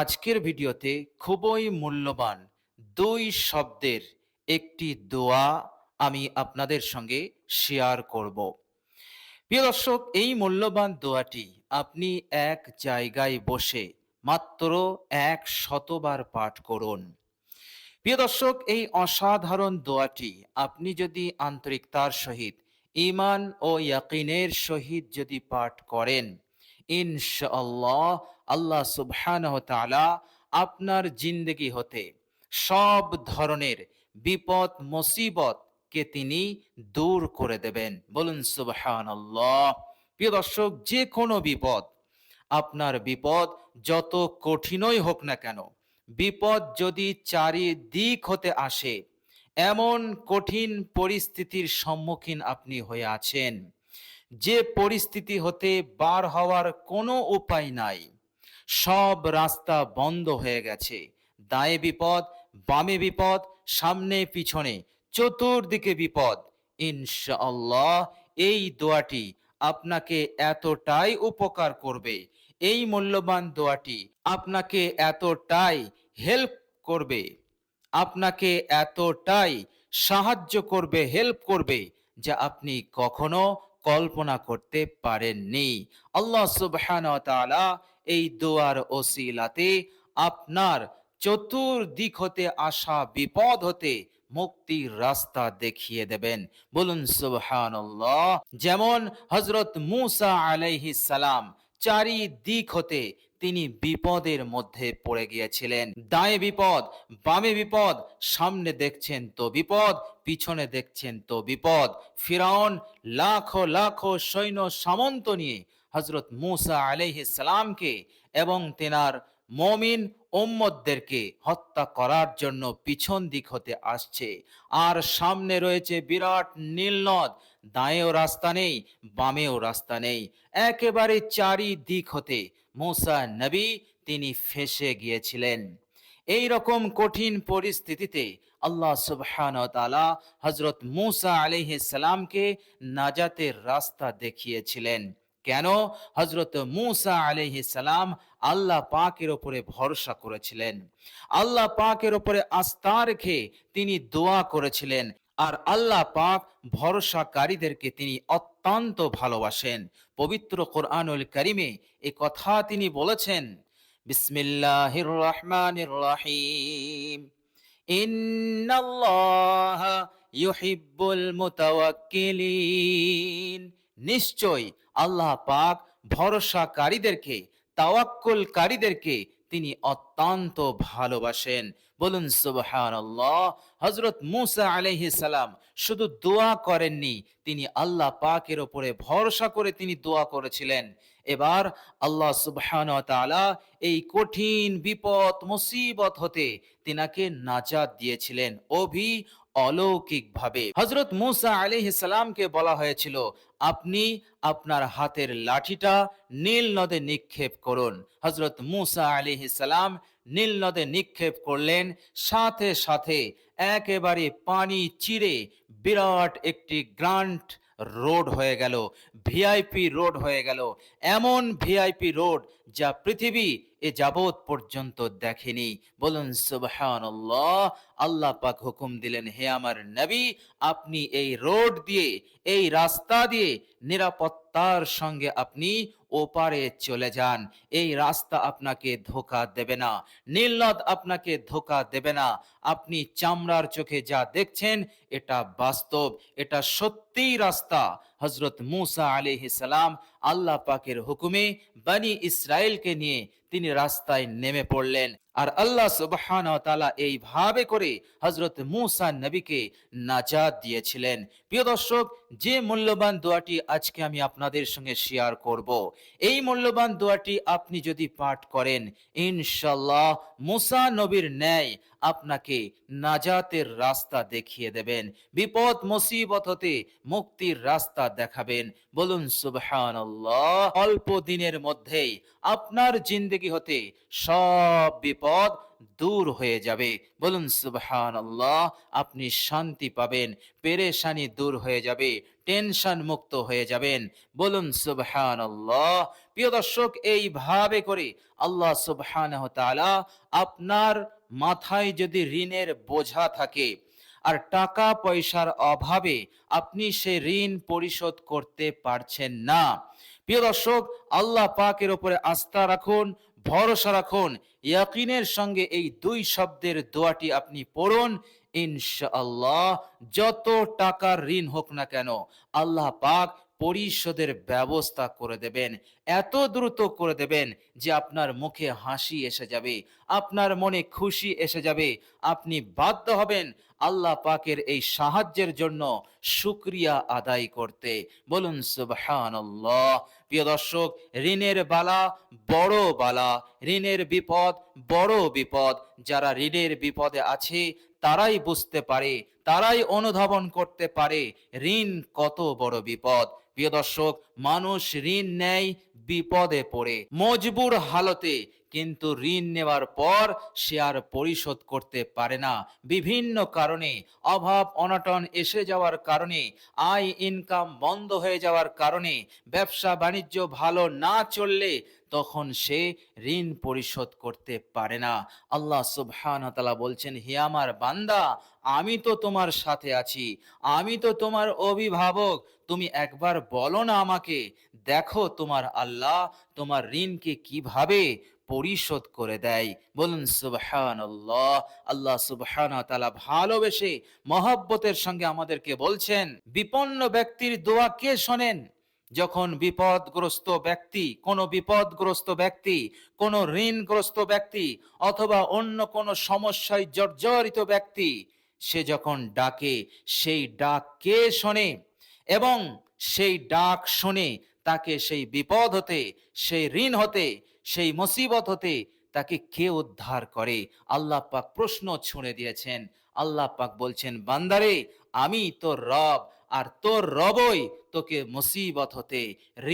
আজকের ভিডিওতে খুবই মূল্যবান দুই শব্দের একটি দোয়া আমি আপনাদের সঙ্গে শেয়ার করব। প্রিয় দর্শক, এই মূল্যবান দোয়াটি আপনি এক জায়গায় বসে মাত্র ১০০বার পাঠ করুন। প্রিয় দর্শক, এই অসাধারণ দোয়াটি আপনি যদি আন্তরিকতার সহিত ঈমান ও ইয়াকিনের সহিত যদি পাঠ করেন, ইনশাআল্লাহ আল্লাহ সুবহানাহু ওয়া তাআলা আপনার জিন্দেগি হতে সব ধরনের বিপদ মুসিবতকে তিনি দূর করে দেবেন। বলুন সুবহানাল্লাহ। প্রিয় দর্শক, যে কোনো বিপদ, আপনার বিপদ যত কঠিনই হোক না কেন, বিপদ যদি চারিদিক হতে আসে, এমন কঠিন পরিস্থিতির সম্মুখীন আপনি হয়ে আছেন যে পরিস্থিতি হতে বার হওয়ার কোনো উপায় নাই, সব রাস্তা বন্ধ হয়ে গেছে, দায়ে বিপদ, বামে বিপদ, সামনে পিছনে চতুর্দিকে বিপদ, ইনশাআল্লাহ এই দোয়াটি আপনাকে এতটাই উপকার করবে, এই মূল্যবান দোয়াটি আপনাকে এতটাই হেল্প করবে, আপনাকে এতটাই সাহায্য করবে, হেল্প করবে, যা আপনি কখনো কল্পনা করতে পারেননি। আল্লাহ সুবহানাহু ওয়া তাআলা এই দোয়ার ওসিলাতে আপনার চতুর্দিক হতে আসা বিপদ হতে মুক্তির রাস্তা দেখিয়ে দেবেন। বলুন সুবহানাল্লাহ। যেমন হযরত মূসা আলাইহিস সালাম চারিদিক হতে তিনি বিপদের মধ্যে পড়ে গিয়েছিলেন। দায়ে বিপদ, বামে বিপদ, সামনে দেখছেন তো বিপদ, পিছনে দেখছেন তো বিপদ। ফিরাউন লাখো লাখো সৈন্য সামন্ত নিয়ে হযরত মূসা আলাইহিস সালামকে এবং তেনার মুমিন উম্মতদেরকে হত্যা করার জন্য পিছন দিক হতে আসছে। আর সামনে রয়েছে বিরাট নীলনদ, দায়েও রাস্তা নেই, বামেও রাস্তা নেই, একেবারে চারিদিক হতে মূসা নবী তিনি ফেঁসে গিয়েছিলেন। এই রকম কঠিন পরিস্থিতিতে আল্লাহ সুবহানাহু ওয়া তাআলা হযরত মূসা আলাইহিস সালামকে নাজাতের রাস্তা দেখিয়েছিলেন। কেন? হযরত মূসা আলাইহিস সালাম আল্লাহ পাকের উপরে ভরসা করেছিলেন, আল্লাহ পাকের উপরে আস্থা রেখে তিনি দোয়া করেছিলেন। আর আল্লাহ পাক ভরসাকারীদেরকে তিনি অত্যন্ত ভালোবাসেন। পবিত্র কোরআনুল কারীমে এ কথা তিনি বলেছেন, বিসমিল্লাহির রহমানির রহিম, ইন্নাল্লাহা ইউহিব্বুল মুতাওয়াক্কিলিন। নিশ্চয় আল্লাহ পাক ভরসাকারীদেরকে, তাওয়াক্কুলকারীদেরকে তিনি অত্যন্ত ভালোবাসেন। বলুন সুবহানাল্লাহ। হযরত মূসা আলাইহিস সালাম শুধু দোয়া করেননি, তিনি আল্লাহ পাকের উপরে ভরসা করে তিনি দোয়া করেছিলেন। এবার আল্লাহ সুবহানাহু ওয়া তাআলা এই কঠিন বিপদ মুসিবত হতে তিনাকে নাজাত দিয়েছিলেন অলৌকিকভাবে। হযরত মূসা আলাইহিস সালামকে বলা হয়েছিল, আপনি আপনার হাতের লাঠিটা নীল নদে নিক্ষেপ করুন। হযরত মূসা আলাইহিস সালাম নীল নদে নিক্ষেপ করলেন, সাথে সাথে একেবারে পানি চিরে বিরাট একটি গ্র্যান্ড রোড হয়ে গেল, ভিআইপি রোড হয়ে গেল। এমন ভিআইপি রোড যা পৃথিবী এ যাবৎ পর্যন্ত দেখেনি। বলুন সুবহানাল্লাহ। আল্লাহ পাক হুকুম দিলেন, হে আমার নবী, আপনি এই রোড দিয়ে, এই রাস্তা দিয়ে নিরাপত্তার সঙ্গে আপনি ওপারে চলে যান। এই রাস্তা আপনাকে ধোঁকা দেবে না, নীলনদ আপনাকে ধোঁকা দেবে না। আপনি চামড়ার চোখে যা দেখছেন এটা বাস্তব, এটা সত্যিই রাস্তা। হযরত মূসা আলাইহিস সালাম আল্লাহ পাকের হুকুমে বনি ইসরাইলকে নিয়ে তিনি রাস্তায় নেমে পড়লেন। আর আল্লাহ সুবহানাহু ওয়া তাআলা এইভাবে করে হযরত মূসা নবীকে নাজাত দিয়েছিলেন। প্রিয় দর্শক, যে মূল্যবান দোয়াটি আজকে আমি আপনাদের সঙ্গে শেয়ার করব, এই মূল্যবান দোয়াটি আপনি যদি পাঠ করেন, ইনশাআল্লাহ মূসা নবীর ন্যায় আপনাকে নাজাতের রাস্তা দেখিয়ে দেবেন, বিপদ মুসিবত হতে মুক্তির রাস্তা দেখাবেন। বলুন সুবহানাল্লাহ। অল্প দিনের মধ্যেই আপনার জিন্দেগি হতে সব বিপদ দূর হয়ে যাবে। বলুন সুবহানাল্লাহ। আপনি শান্তি পাবেন, পেরেশানি দূর হয়ে যাবে, টেনশন মুক্ত হয়ে যাবেন। বলুন সুবহানাল্লাহ। প্রিয় দর্শক, এইভাবে করে আল্লাহ সুবহানাহু ওয়া তাআলা আপনার মাথায় যদি ঋণের বোঝা থাকে আর টাকা পয়সার অভাবে আপনি সেই ঋণ পরিশোধ করতে পারছেন না, প্রিয় দর্শক, আল্লাহ পাকের উপরে আস্থা রাখুন, ভরসা রাখুন, ইয়াকিনের সঙ্গে এই দুই শব্দের দোয়াটি আপনি পড়ুন। ইনশাআল্লাহ যত টাকার ঋণ হোক না কেন আল্লাহ পাক পরিশোধের ব্যবস্থা করে দেবেন। এত দ্রুত করে দেবেন যে আপনার মুখে হাসি এসে যাবে, আপনার মনে খুশি এসে যাবে। আপনি বাধ্য হবেন আল্লাহ পাকের এই সাহায্যের জন্য শুকরিয়া আদায় করতে। বলুন সুবহানাল্লাহ। প্রিয় দর্শক, ঋণের বালা বড় বালা, ঋণের বিপদ বড় বিপদ। যারা ঋণের বিপদে আছে তারাই বুঝতে পারে, তারাই অনুধাবন করতে পারে ঋণ কত বড় বিপদ। প্রিয় দর্শক, মানুষ ঋণ নেয় বিপদে পড়ে, মজবুর হালতে, কিন্তু ঋণ নেওয়ার পর সে আর পরিশোধ করতে পারে না। বিভিন্ন কারণে, অভাব অনটন এসে যাওয়ার কারণে, আয় ইনকাম বন্ধ হয়ে যাওয়ার কারণে, ব্যবসা বাণিজ্য ভালো না চললে তখন সে ঋণ পরিশোধ করতে পারে না। আল্লাহ সুবহানাহু ওয়া তাআলা বলছেন, হে আমার বান্দা, আমি তো তোমার সাথে আছি, আমি তো তোমার অভিভাবক। তুমি একবার বলো না আমাকে, দেখো তোমার আল্লাহ তোমার ঋণকে কিভাবে পরিশোধ করে দেয়। বলুন সুবহানাল্লাহ। আল্লাহ সুবহানাহু ওয়া তাআলা ভালোবেসে মহব্বতের সঙ্গে আমাদেরকে বলছেন, বিপন্ন ব্যক্তির দোয়া কে শোনেন? যখন বিপদগ্রস্ত ব্যক্তি, কোনো ঋণগ্রস্ত ব্যক্তি অথবা অন্য কোনো সমস্যায় জর্জরিত ব্যক্তি, সে যখন ডাকে, সেই ডাক কে শোনে? এবং সেই ডাক শুনে তাকে সেই বিপদ হতে, সেই ঋণ হতে, সেই মুসিবত হতে তাকে কে উদ্ধার করে? আল্লাহ পাক প্রশ্ন ছুঁড়ে দিয়েছেন। আল্লাহ পাক বলছেন, বান্দারে, আমি তোর রব, আর তোর রবই তোকে মুসিবত হতে,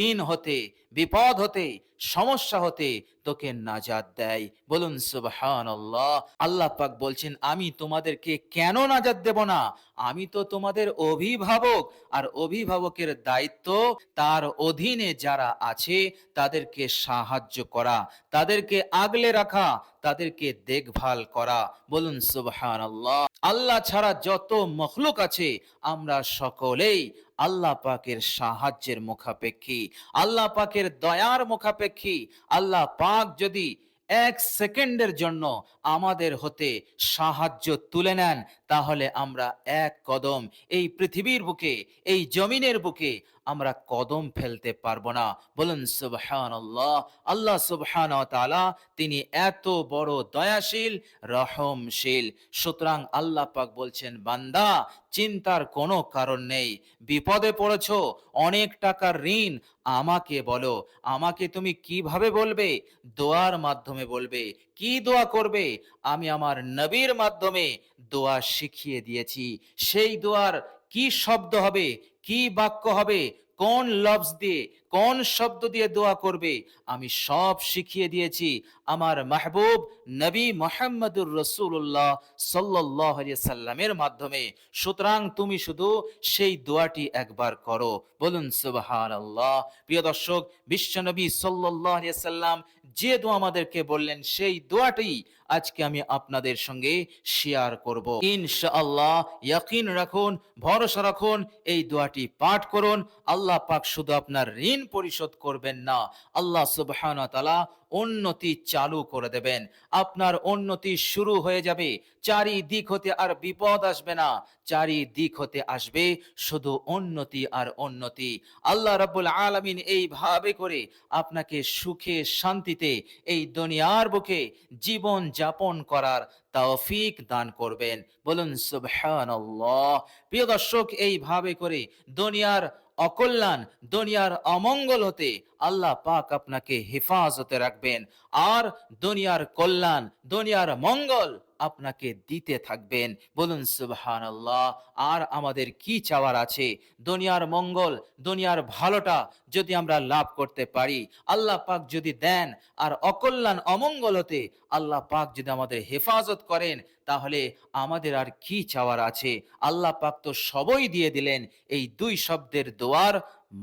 ঋণ হতে, বিপদ হতে, সমস্যা হতে তোকে নাজাত দেয়। বলুন সুবহানাল্লাহ। আল্লাহ পাক বলছেন, আমি তোমাদেরকে কেন নাজাত দেব না? আমি তো তোমাদের অভিভাবক, আর অভিভাবকের দায়িত্ব তার অধীনে যারা আছে তাদেরকে সাহায্য করা, তাদেরকে আগলে রাখা, তাদেরকে দেখভাল করা। বলুন সুবহানাল্লাহ। আল্লাহ ছাড়া যত মখলুক আছে আমরা সকলেই আল্লাহ পাকের সাহায্যের মুখাপেক্ষী, আল্লাহ পাকের দয়ার মুখাপেক্ষী। আল্লাহ পাক যদি 1 সেকেন্ডের জন্য আমাদের হতে সাহায্য তুলে নেন, তাহলে আমরা এক কদম এই পৃথিবীর বুকে, এই জমিনের বুকে আমরা কদম ফেলতে পারবো না। বলুন সুবহানাল্লাহ। আল্লাহ সুবহানাহু ওয়া তাআলা তিনি এত বড় দয়াশীল, রহমশীল। সুতরাং আল্লাহ পাক বলছেন, বান্দা, চিন্তার কোনো কারণ নেই। বিপদে পড়েছো, অনেক টাকার ঋণ, আমাকে বলো। আমাকে তুমি কিভাবে বলবে? দোয়ার মাধ্যমে বলবে। কি দোয়া করবে? আমি আমার নবীর মাধ্যমে দোয়া শিখিয়ে দিয়েছি। সেই দোয়ার কি শব্দ হবে, কি বাক্য হবে, কোন লফজ দিয়ে, কোন শব্দ দিয়ে দোয়া করবে, আমি সব শিখিয়ে দিয়েছি আমার মাহবুব নবী মুহাম্মদুর রাসূলুল্লাহ সাল্লাল্লাহু আলাইহি সাল্লামের মাধ্যমে। সুতরাং তুমি শুধু সেই দোয়াটি একবার করো। বলুন সুবহানাল্লাহ। প্রিয় দর্শক, বিশ্বনবী সাল্লাল্লাহু আলাইহি সাল্লাম যে দোয়া আমাদেরকে বললেন, সেই দোয়াটি আজকে আমি আপনাদের সঙ্গে শেয়ার করব। ইনশাআল্লাহ ইয়াকিন রাখুন, ভরসা রাখুন, এই দোয়াটি পাঠ করুন। আল্লাহ পাক শুধু আপনার ঋণ পরিশোধ করবেন না, আল্লাহ সুবহানাহু ওয়া তাআলা উন্নতি চালু করে দেবেন। আপনার উন্নতি শুরু হয়ে যাবে। চারিদিক হতে আর বিপদ আসবে না, চারিদিক হতে আসবে শুধু উন্নতি আর উন্নতি। আল্লাহ রাব্বুল আলামিন এইভাবে করে আপনাকে সুখে শান্তিতে এই দুনিয়ার বুকে জীবন যাপন করার তৌফিক দান করবেন। বলুন সুবহানাল্লাহ। প্রিয় দর্শক, এইভাবে করে দুনিয়ার অকল্যাণ, দুনিয়ার অমঙ্গল হতে আল্লাহ পাক আপনাকে হেফাজতে রাখবেন, আর দুনিয়ার কল্যাণ, দুনিয়ার মঙ্গল আপনাকে দিতে থাকবেন। বলুন সুবহানাল্লাহ। আর আমাদের কি চাওয়ার আছে? দুনিয়ার মঙ্গল, দুনিয়ার ভালোটা যদি আমরা লাভ করতে পারি, আল্লাহ পাক যদি দেন, আর অকল্যাণ অমঙ্গল হতে আল্লাহ পাক যদি আমাদের হেফাজত করেন, তাহলে আমাদের আর কি চাওয়ার আছে? আল্লাহ পাক তো সবই দিয়ে দিলেন এই দুই শব্দের দোয়ার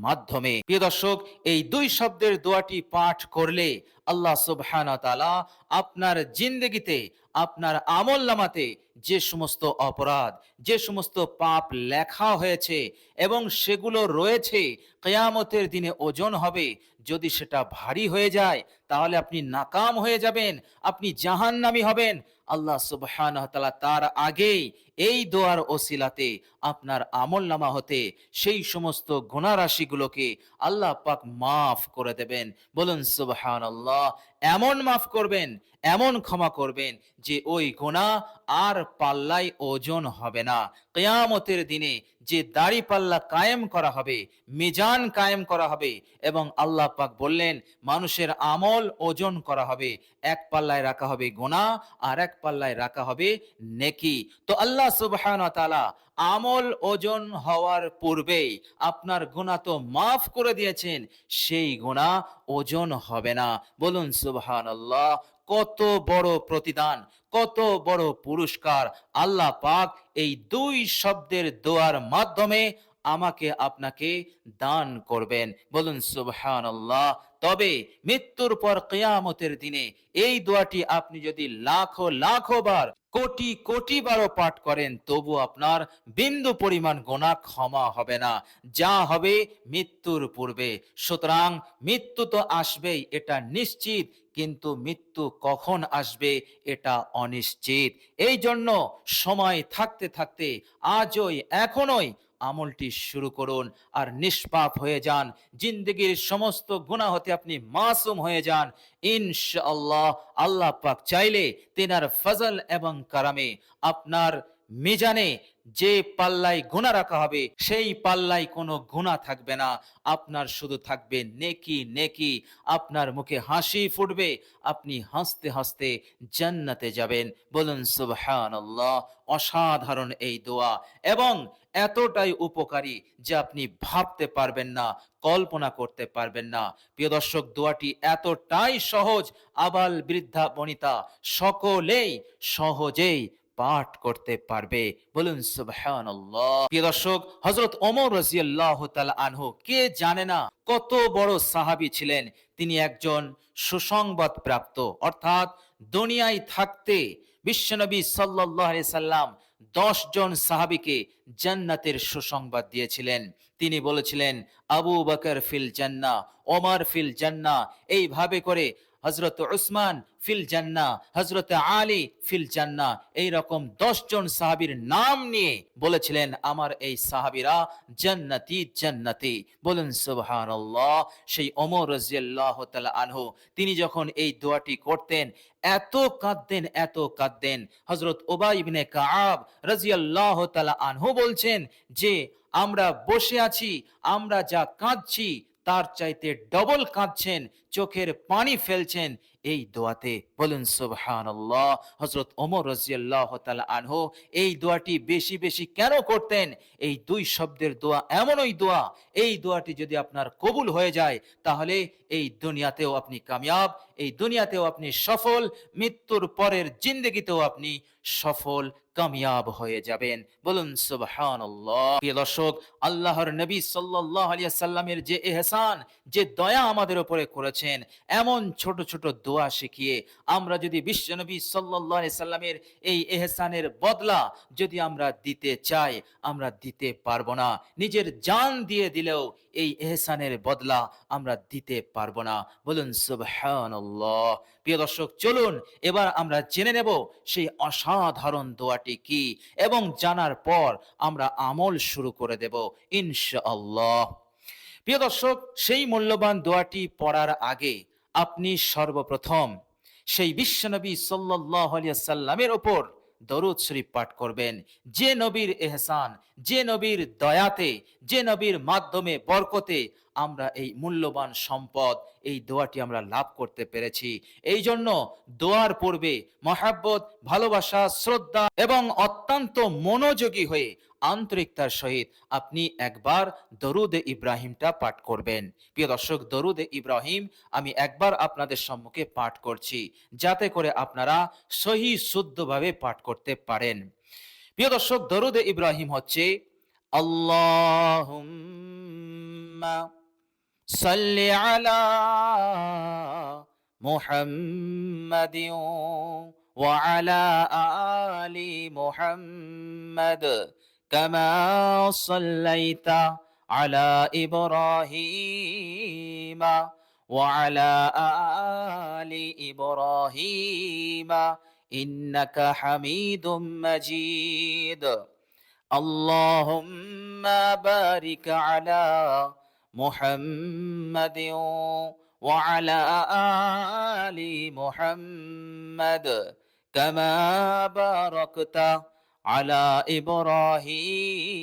মাধ্যমে। প্রিয় দর্শক, এই দুই শব্দের দোয়াটি পাঠ করলে আল্লাহ সুবহানাহু ওয়া তাআলা আপনার জিন্দেগিতে, আপনার আমলনামাতে যে সমস্ত অপরাধ, যে সমস্ত পাপ লেখা হয়েছে এবং সেগুলো রয়েছে, কিয়ামতের দিনে ওজন হবে। যদি সেটা ভারী হয়ে যায়, তাহলে আপনি নাকাম হয়ে যাবেন, আপনি জাহান্নামী হবেন। আল্লাহ সুবহানাহু ওয়া তাআলা তার আগেই এই দোয়ার ওসিলাতে আপনার আমলনামা হতে সেই সমস্ত গুনাহ রাশিগুলোকে আল্লাহ পাক মাফ করে দেবেন। বলুন সুবহানাল্লাহ। এমন মাফ করবেন, এমন ক্ষমা করবেন যে ওই গুনাহ আর পাল্লায় ওজন হবে না। কিয়ামতের দিনে যে দাড়ি পাল্লা কায়েম করা হবে, মিজান কায়েম করা হবে, এবং আল্লাহ পাক বললেন মানুষের আমল ওজন করা হবে। এক পাল্লায় রাখা হবে গুনাহ, আর এক পাল্লায় রাখা হবে নেকি। তো আল্লাহ সুবহানাহু ওয়া তাআলা আমল ওজন হওয়ার পূর্বেই আপনার গুনাহ তো মাফ করে দিয়েছেন, সেই গুনাহ ওজন হবে না। বলুন সুবহানাল্লাহ। কত বড় প্রতিদান, কত বড় পুরস্কার আল্লাহ পাক এই দুই শব্দের দোয়ার মাধ্যমে আমাকে আপনাকে দান করবেন। বলুন সুবহানাল্লাহ। তবে মৃত্যুর পর কিয়ামতের দিনে এই দোয়াটি আপনি যদি লাখো লাখো বার, কোটি কোটি বারও পাঠ করেন, তবু আপনার বিন্দু পরিমাণ গুনাহ ক্ষমা হবে না, যা হবে মৃত্যুর পূর্বে। সুতরাং মৃত্যু তো আসবেই, এটা নিশ্চিত, কিন্তু মৃত্যু কখন আসবে এটা অনিশ্চিত। এই জন্য সময় থাকতে থাকতে আজই, এখনই আমলটি শুরু করুন, আর নিষ্পাপ হয়ে যান। জিন্দেগির সমস্ত গুনাহ হতে আপনি মাসুম হয়ে যান। ইনশাআল্লাহ আল্লাহ পাক চাইলে তেনার ফজল এবং কারামে আপনার মিজানে যে পাল্লায় গুনাহ রাখা হবে, সেই পাল্লায় কোনো গুনাহ থাকবে না। আপনার শুধু থাকবে নেকি নেকি। আপনার মুখে হাসি ফুটবে, আপনি হাসতে হাসতে জান্নাতে যাবেন। বলুন সুবহানাল্লাহ। অসাধারণ এই দোয়া, এবং এতটাই উপকারী যে আপনি ভাবতে পারবেন না, কল্পনা করতে পারবেন না। প্রিয় দর্শক, দোয়াটি এতটাই সহজ, আবাল বৃদ্ধা বনিতা সকলেই সহজেই পাঠ করতে পারবে। বলুন সুবহানাল্লাহ। প্রিয় দর্শক, হযরত ওমর রাদিয়াল্লাহু তাআলা আনহু, কে জানে না কত বড় সাহাবী ছিলেন। তিনি একজন সুসংবাদ প্রাপ্ত, অর্থাৎ দুনিয়ায় থাকতে বিশ্বনবী সাল্লাল্লাহু আলাইহি সাল্লাম 10 জন সাহাবীকে জান্নাতের সুসংবাদ দিয়েছিলেন। তিনি বলেছিলেন আবু বকর ফিল জান্নাহ, ওমর ফিল জান্নাহ। এইভাবে করে হযরত উসমান ফিল জান্নাহ, হযরত আলী ফিল জান্নাহ, এই রকম 10 জন সাহাবীর নাম নিয়ে বলেছিলেন আমার এই সাহাবীরা জান্নাতি জান্নাতি। বলুন সুবহানাল্লাহ। সেই ওমর রাদিয়াল্লাহু তাআলা আনহু, তিনি যখন এই দোয়াটি করতেন, এত কাঁদতেন, এত কাঁদতেন। হযরত উবাই ইবনে কাআব রাদিয়াল্লাহু তাআলা আনহু বলছেন যে আমরা বসে আছি, আমরা যা কাঁদছি তার চাইতে ডবল কাঁদছেন, চোখের পানি ফেলছেন এই দোয়াতে। বলুন সুবহানাল্লাহ। হযরত ওমর রাদিয়াল্লাহু তাআলা আনহু এই দোয়াটি বেশি বেশি কেন করতেন? এই দুই শব্দের দোয়া এমনই দোয়া, এই দোয়াটি যদি আপনার কবুল হয়ে যায়, তাহলে এই দুনিয়াতেও আপনি কামিয়াব, এই দুনিয়াতেও আপনি সফল, মৃত্যুর পরের জিন্দেগিতেও আপনি সফল কামিয়াব হয়ে যাবেন। বলুন সুবহানাল্লাহ। প্রিয় দর্শক, আল্লাহর নবী সাল্লাল্লাহু আলাইহি সাল্লামের যে ইহসান, যে দয়া আমাদের উপরে করেছেন, এমন ছোট ছোট দোয়া শিখিয়ে আমরা যদি বিশ্বনবী সাল্লাল্লাহু আলাইহি সাল্লামের এই ইহসানের বদলা যদি আমরা দিতে চাই, আমরা দিতে পারবো না। নিজের জান দিয়ে দিলেও এই ইহসানের বদলা আমরা দিতে পারবো না। বলুন সুবহানাল্লাহ। প্রিয় দর্শক, চলুন এবার আমরা জেনে নেব সেই অসাধারণ দোয়াটি কি, এবং জানার পর আমরা আমল শুরু করে দেব ইনশাআল্লাহ। প্রিয় দর্শক, সেই মূল্যবান দোয়াটি পড়ার আগে আপনি সর্বপ্রথম সেই বিশ্বনবী সাল্লাল্লাহু আলাইহি সাল্লামের উপর দরুদ শরীফ পাঠ করবেন। যে নবীর এহসান, যে নবীর দয়াতে, যে নবীর মাধ্যমে বরকতে আমরা এই মূল্যবান সম্পদ, এই দোয়াটি আমরা লাভ করতে পেরেছি। এই জন্য দোয়ার পূর্বে মহাব্বত, ভালোবাসা, শ্রদ্ধা এবং অত্যন্ত মনোযোগী হয়ে আন্তরিকতার সহিত আপনি একবার দরুদে ইব্রাহিমটা পাঠ করবেন। প্রিয় দর্শক, দরুদে ইব্রাহিম আমি একবার আপনাদের সম্মুখে পাঠ করছি, যাতে করে আপনারা সহি শুদ্ধভাবে পাঠ করতে পারেন। প্রিয় দর্শক, দরুদে ইব্রাহিম হচ্ছে আল্লাহুম্মা সাল্লি আলা মুহাম্মাদিন ওয়া আলা আলি মুহাম্মাদ কামা সাল্লাইতা আলা ইব্রাহিম ওয়া আলা আলি ইব্রাহিম ইন্নাকা হামিদুম মাজিদ। اللهم بارك على محمد وعلى آل محمد كما باركت على إبراهيم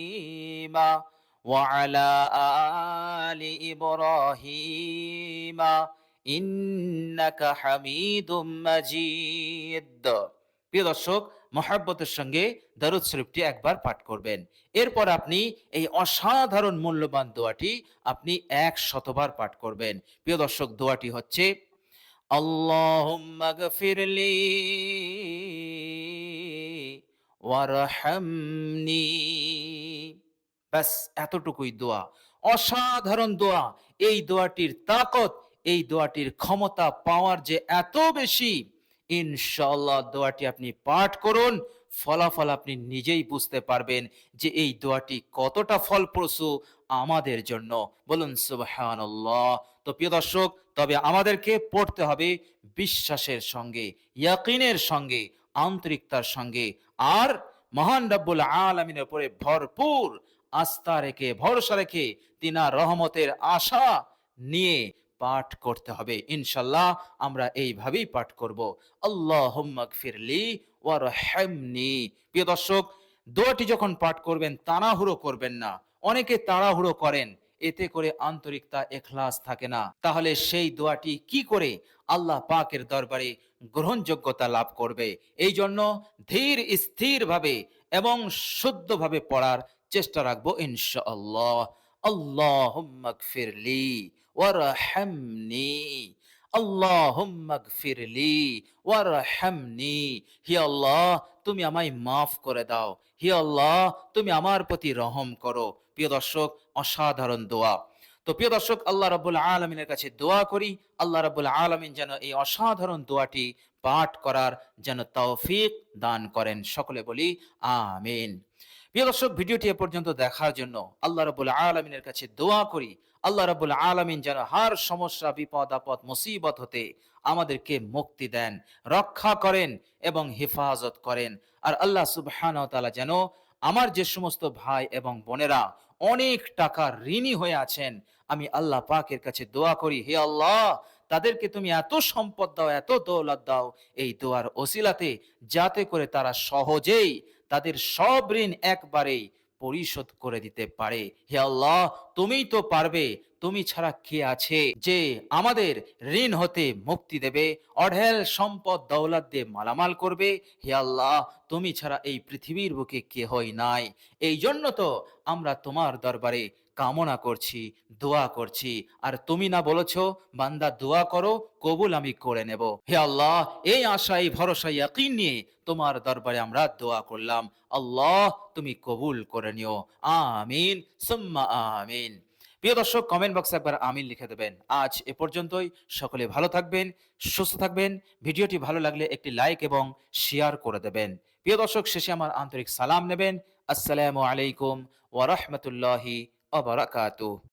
وعلى آل إبراهيم إنك حميد مجيد। প্রিয় দর্শক, মহাব্বতের সঙ্গে দরুদ শরীফটি একবার পাঠ করবেন। এরপর আপনি এই অসাধারণ মূল্যবান দোয়াটি আপনি ১০০ বার পাঠ করবেন। প্রিয় দর্শক, দোয়াটি হচ্ছে আল্লাহুম্মা গফিরলি ওয়ারহামনি। ব্যাস এতটুকুই দোয়া, অসাধারণ দোয়া। এই দোয়াটির তাকত, এই দোয়াটির ক্ষমতা পাওয়ার যে এত বেশি, ইনশাআল্লাহ দোয়াটি আপনি পাঠ করুন, ফলাফল আপনি নিজেই বুঝতে পারবেন যে এই দোয়াটি কতটা ফলপ্রসূ আমাদের জন্য। বলুন সুবহানাল্লাহ। তো প্রিয় দর্শক, তবে আমাদেরকে পড়তে হবে বিশ্বাসের সঙ্গে, ইয়াকিনের সঙ্গে, আন্তরিকতার সঙ্গে, আর মহান রব্বুল আলামিনের উপরে ভরপুর আস্থা রেখে, ভরসা রেখে, তিনার রহমতের আশা নিয়ে পাঠ করতে হবে। ইনশাল্লাহ আমরা এইভাবেই পাঠ করব, আল্লাহুম্মা গফিরলি ওয়ারহামনি। প্রিয় দর্শক, দোয়াটি যখন পাঠ করবেন তাড়াহুড়ো করবেন না। অনেকে তাড়াহুড়ো করেন, এতে করে আন্তরিকতা, ইখলাস থাকে না। তাহলে সেই দোয়াটি কি করে আল্লাহ পাকের দরবারে গ্রহণযোগ্যতা লাভ করবে? এই জন্য ধীর স্থির ভাবে এবং শুদ্ধভাবে পড়ার চেষ্টা রাখবো ইনশাআল্লাহ। আল্লাহুম্মা গফিরলি ওয়ারহামনি, আল্লাহুম্মা গফিরলি ওয়ারহামনি। হে আল্লাহ, তুমি আমায় মাফ করে দাও। হে আল্লাহ, তুমি আমার প্রতি রহম করো। প্রিয় দর্শক, অসাধারণ দোয়া। তো প্রিয় দর্শক, আল্লাহ রাব্বুল আলামিনের কাছে দোয়া করি, আল্লাহ রাব্বুল আলামিন যেন এই অসাধারণ দোয়াটি পাঠ করার যেন তৌফিক দান করেন। সকলে বলি আমিন। প্রিয় দর্শক, ভিডিওটি এ পর্যন্ত দেখার জন্য আল্লাহ রাব্বুল আলামিনের কাছে দোয়া করি, আল্লাহ রাব্বুল আলামিন যেন হার সমস্যা, বিপদ আপদ, মুসিবত হতে আমাদেরকে মুক্তি দেন, রক্ষা করেন এবং হেফাজত করেন। আর আল্লাহ সুবহানাহু ওয়া তাআলা যেন আমার যে সমস্ত ভাই এবং বোনেরা অনেক টাকা ঋণী হয়ে আছেন, আমি আল্লাহ পাকের কাছে দোয়া করি, হে আল্লাহ, তাদেরকে তুমি এত সম্পদ দাও, এত দৌলত দাও এই দোয়ার ওসিলাতে, যাতে করে তারা সহজেই তাদের সব ঋণ একবারেই পরিশোধ করে দিতে পারে। হে আল্লাহ, তুমিই তো পারবে, তুমি ছাড়া কে আছে যে আমাদের ঋণ হতে মুক্তি দেবে, অঢেল সম্পদ দৌলত দিয়ে মালামাল করবে? হে আল্লাহ, তুমি ছাড়া এই পৃথিবীর বুকে কেহই নাই। এই জন্য তো আমরা তোমার দরবারে কামনা করছি, দোয়া করছি। আর তুমি না বলেছো, বান্দা দোয়া করো, কবুল আমি করে নেব। হে আল্লাহ, এই আশা, এই ভরসা, ইয়াকিন নিয়ে তোমার দরবারে আমরা দোয়া করলাম। আল্লাহ, তুমি কবুল করে নিও। আমিন সুম্মা আমিন। প্রিয় দর্শক, কমেন্ট বক্সে একবার আমিন লিখে দেবেন। আজ এ পর্যন্তই। সকলে ভালো থাকবেন, সুস্থ থাকবেন। ভিডিওটি ভালো লাগলে একটি লাইক এবং শেয়ার করে দেবেন। প্রিয় দর্শক, শেষে আমার আন্তরিক সালাম নেবেন। আসসালামু আলাইকুম ওয়া রাহমাতুল্লাহি ওয়া বারাকাতুহু।